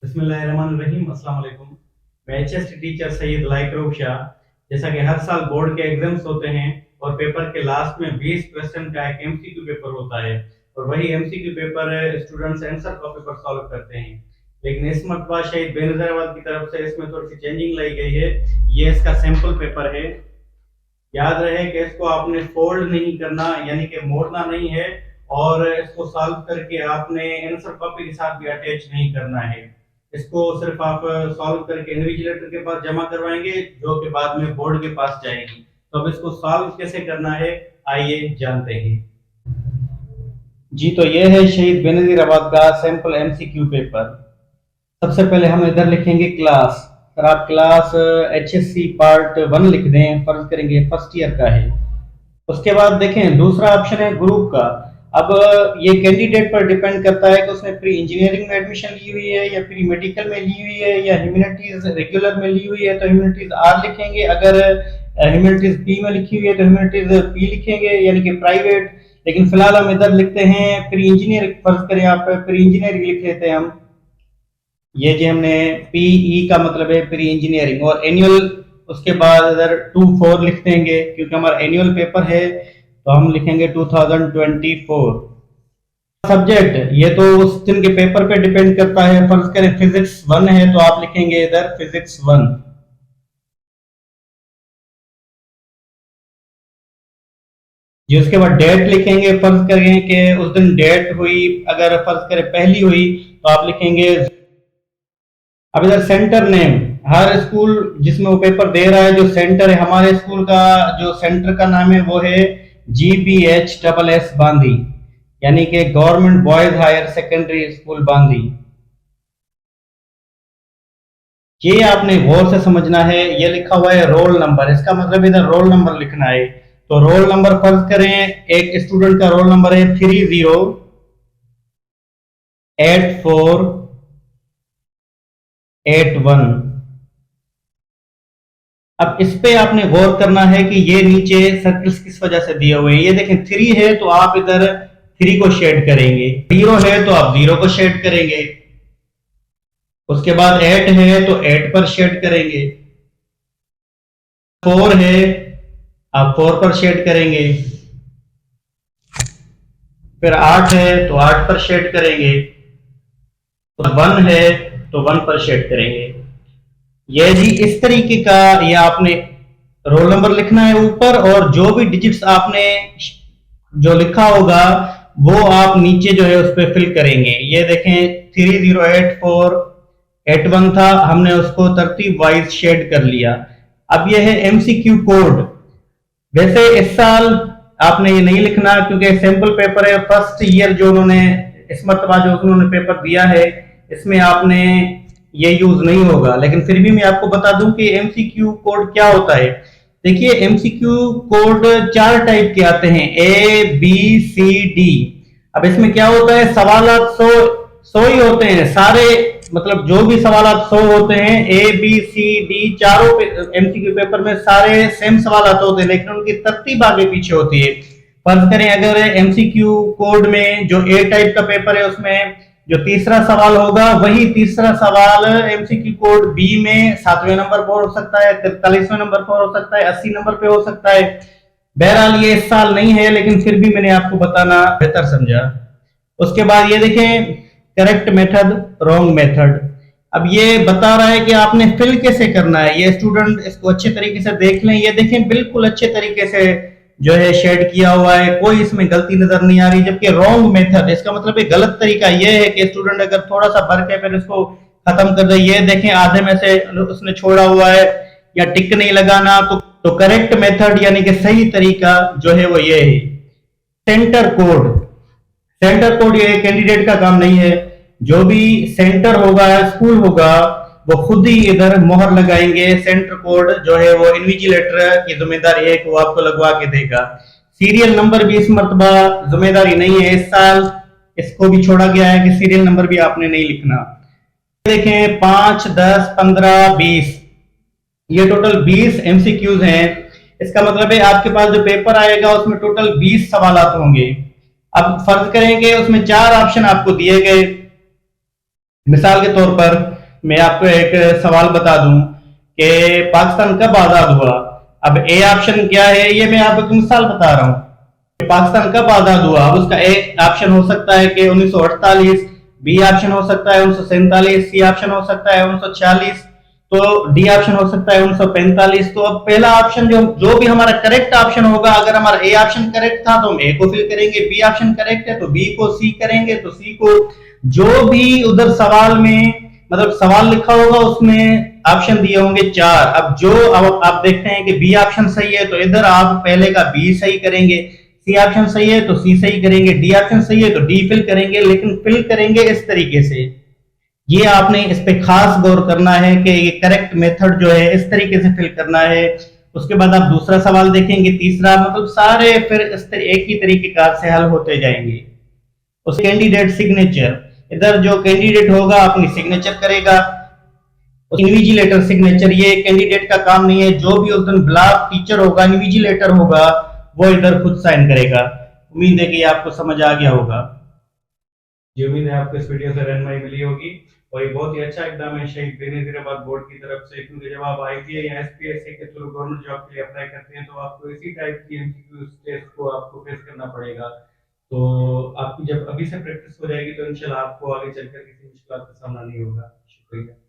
बिस्मिल्लाहिर्रहमानिर्रहीम, अस्सलाम वालेकुम। मैं एचएसटी टीचर सैयद लाइकरूब शाह। जैसा कि हर साल बोर्ड के एग्जाम्स होते हैं और पेपर के लास्ट में 20 क्वेश्चन का एक एमसीक्यू पेपर होता है और वही MCQ paper students answer copy पर सॉल्व करते हैं। लेकिन इस मरतबा शहीद बेनज़ीराबाद की तरफ से इसमें थोड़ी सी चेंजिंग लाई गई है। ये इसका सैंपल पेपर है। याद रहे कि इसको आपने फोल्ड नहीं करना, यानी कि मोड़ना नहीं है, और इसको सॉल्व करके आपने आंसर कॉपी के साथ भी अटैच नहीं करना है। इसको सिर्फ आप सॉल्व करके इन्विजिलेटर के पास जमा करवाएंगे, जो कि बाद में बोर्ड के पास जाएगी। तो अब इसको सॉल्व कैसे करना है, आइए जानते हैं। जी, तो ये है शहीद बेनज़ीराबाद का सैंपल एमसीक्यू पेपर। सबसे पहले हम इधर लिखेंगे क्लास। सर आप क्लास एचएससी पार्ट 1 लिख दें, फर्ज करेंगे फर्स्ट ईयर का है। उसके बाद देखें दूसरा ऑप्शन है ग्रुप का। अब ये कैंडिडेट पर डिपेंड करता है कि उसने प्री इंजीनियरिंग में एडमिशन ली हुई है या प्री मेडिकल में ली हुई है या ह्यूमैनिटीज रेगुलर में ली हुई है, तो ह्यूमैनिटीज आर लिखेंगे। अगर ह्यूमैनिटीज पी में लिखी हुई है तो ह्यूमैनिटीज पी लिखेंगे, यानी कि प्राइवेट। लेकिन फिलहाल हम इधर लिखते हैं प्री इंजीनियरिंग, फर्ज करें आप प्री इंजीनियरिंग लिख लेते हैं हम। ये जो हमने पीई का मतलब है प्री इंजीनियरिंग, और एनुअल उसके बाद इधर 24 लिख देंगे क्योंकि हमारा एनुअल पेपर है, तो हम लिखेंगे 2024। सब्जेक्ट ये तो उस दिन के पेपर पे डिपेंड करता है। फर्ज करें फिजिक्स 1 है तो आप लिखेंगे इधर फिजिक्स 1। जी, उसके बाद डेट लिखेंगे। फर्ज करें कि उस दिन डेट हुई, अगर फर्ज करें पहली हुई तो आप लिखेंगे। अब इधर सेंटर नेम, हर स्कूल जिसमें वो पेपर दे रहा है जो सेंटर है, हमारे स्कूल का जो सेंटर का नाम है वो है GBH बांदी, यानी कि government boys higher secondary school Bandi. ये आपने गौर से समझना है। ये लिखा हुआ है रोल नंबर, इसका मतलब इधर रोल नंबर लिखना है। तो रोल नंबर फर्ज करें एक स्टूडेंट का रोल नंबर है 308481। अब इस पे आपने गौर करना है कि ये नीचे सर्कल्स किस वजह से दिए हुए हैं। ये देखें 3 है तो आप इधर 3 को शेड करेंगे, 0 है तो आप 0 को शेड करेंगे, उसके बाद 8 है तो 8 पर शेड करेंगे, 4 है आप 4 पर शेड करेंगे, फिर 8 है तो 8 पर शेड करेंगे, तो 1 है तो 1 पर शेड करेंगे। ये जी इस तरीके का ये आपने रोल नंबर लिखना है ऊपर, और जो भी डिजिट्स आपने जो लिखा होगा वो आप नीचे जो है उस पर फिल करेंगे। ये देखें 308481 था, हमने उसको तरतीब वाइज शेड कर लिया। अब ये है एमसीक्यू कोड। वैसे इस साल आपने ये नहीं लिखना क्योंकि सैंपल पेपर है फर्स्ट ईयर, जो उन्होंने इस मरतबा जो उन्होंने पेपर दिया है इसमें आपने ये यूज नहीं होगा। लेकिन फिर भी मैं आपको बता दूं कि एमसीक्यू कोड क्या होता है। देखिए एमसीक्यू कोड 4 टाइप के आते हैं, ए बी सी डी। अब इसमें क्या होता है, सवालात 100 ही होते हैं सारे, मतलब जो भी सवालात 100 होते हैं, ए बी सी डी चारों एमसीक्यू पेपर में सारे सेम सवालात होते हैं, लेकिन उनकी तरतीब आगे पीछे होती है। फर्ज करें अगर एमसीक्यू कोड में जो ए टाइप का पेपर है उसमें जो तीसरा सवाल होगा वही तीसरा सवाल एमसीक्यू कोड बी में 7वें नंबर पर हो सकता है, 43वें नंबर पर हो सकता है, 80 नंबर पे हो सकता है। बहरहाल ये इस साल नहीं है, लेकिन फिर भी मैंने आपको बताना बेहतर समझा। उसके बाद ये देखें करेक्ट मेथड, रॉन्ग मेथड। अब ये बता रहा है कि आपने फिल कैसे करना है। ये स्टूडेंट इसको अच्छे तरीके से देख लें। ये देखें बिल्कुल अच्छे तरीके से जो है शेड किया हुआ है, कोई इसमें गलती नजर नहीं आ रही। जबकि रॉन्ग मेथड, इसका मतलब है गलत तरीका ये है कि स्टूडेंट अगर थोड़ा सा भर के फिर इसको खत्म कर दे। ये देखें आधे में से उसने छोड़ा हुआ है या टिक नहीं लगाना। तो करेक्ट मेथड यानी कि सही तरीका जो है वो ये है सेंटर कोड। सेंटर कोड ये कैंडिडेट का काम नहीं है। जो भी सेंटर होगा, स्कूल होगा, वो खुद ही इधर मोहर लगाएंगे। सेंटर कोड जो है वो इन्विजिलेटर की जिम्मेदारी है कि वो आपको लगवा के देगा। सीरियल नंबर भी इस मरतबा जिम्मेदारी नहीं है, इस साल इसको भी छोड़ा गया है कि सीरियल नंबर भी आपने नहीं लिखना। देखें 5, 10, 15, 20, ये टोटल 20 एमसीक्यूज हैं। इसका मतलब है आपके पास जो पेपर आएगा उसमें टोटल 20 सवालात होंगे। अब फर्ज करेंगे उसमें 4 ऑप्शन आपको दिए गए, मिसाल के तौर पर मैं आपको एक सवाल बता दूं कि पाकिस्तान कब आजाद हुआ। अब ए ऑप्शन क्या है, ये मैं आपको एक मिसाल बता रहा हूँ कि पाकिस्तान कब आजाद हुआ। अब उसका एक ऑप्शन हो सकता है कि 1948, बी ऑप्शन हो सकता है 1947, सी ऑप्शन हो सकता है 1946, तो डी ऑप्शन हो सकता है 1945। तो अब पहला ऑप्शन जो जो भी हमारा करेक्ट ऑप्शन होगा, अगर हमारा ए ऑप्शन करेक्ट था तो हम ए को फिल करेंगे, बी ऑप्शन करेक्ट है तो बी को, सी करेंगे तो सी को। जो भी उधर सवाल में मतलब सवाल लिखा होगा उसमें ऑप्शन दिए होंगे चार। अब जो अब आप देखते हैं कि बी ऑप्शन सही है तो इधर आप पहले का बी सही करेंगे, सी ऑप्शन सही है तो सी सही करेंगे, डी ऑप्शन सही है तो डी फिल करेंगे, लेकिन फिल करेंगे इस तरीके से। ये आपने इस पे खास गौर करना है कि ये करेक्ट मेथड जो है इस तरीके से फिल करना है। उसके बाद आप दूसरा सवाल देखेंगे, तीसरा, मतलब सारे फिर एक ही तरीके कार से हल होते जाएंगे। उस कैंडिडेट सिग्नेचर, इधर जो कैंडिडेट होगा अपनी सिग्नेचर करेगा। इन्विजिलेटर सिग्नेचर ये कैंडिडेट का काम नहीं है, जो भी उस दिन ब्लॉक टीचर होगा, इन्विजिलेटर होगा, वो इधर खुद साइन करेगा। उम्मीद है कि आपको समझ आ गया होगा। जी, उम्मीद है आपको इस वीडियो से रहनुमाई मिली होगी। और ये बहुत ही अच्छा एग्जाम है शहीद बेनजीराबाद बोर्ड की तरफ से, क्योंकि जब आप आईपीएस या एसपीएससी के थ्रू गवर्नमेंट जॉब के लिए अप्लाई करते हैं तो आपको इसी टाइप की एमसीक्यू टेस्ट को आपको फेस करना पड़ेगा। तो आपकी जब अभी से प्रैक्टिस हो जाएगी तो इंशाल्लाह आपको आगे चलकर किसी मुश्किल का सामना नहीं होगा। शुक्रिया।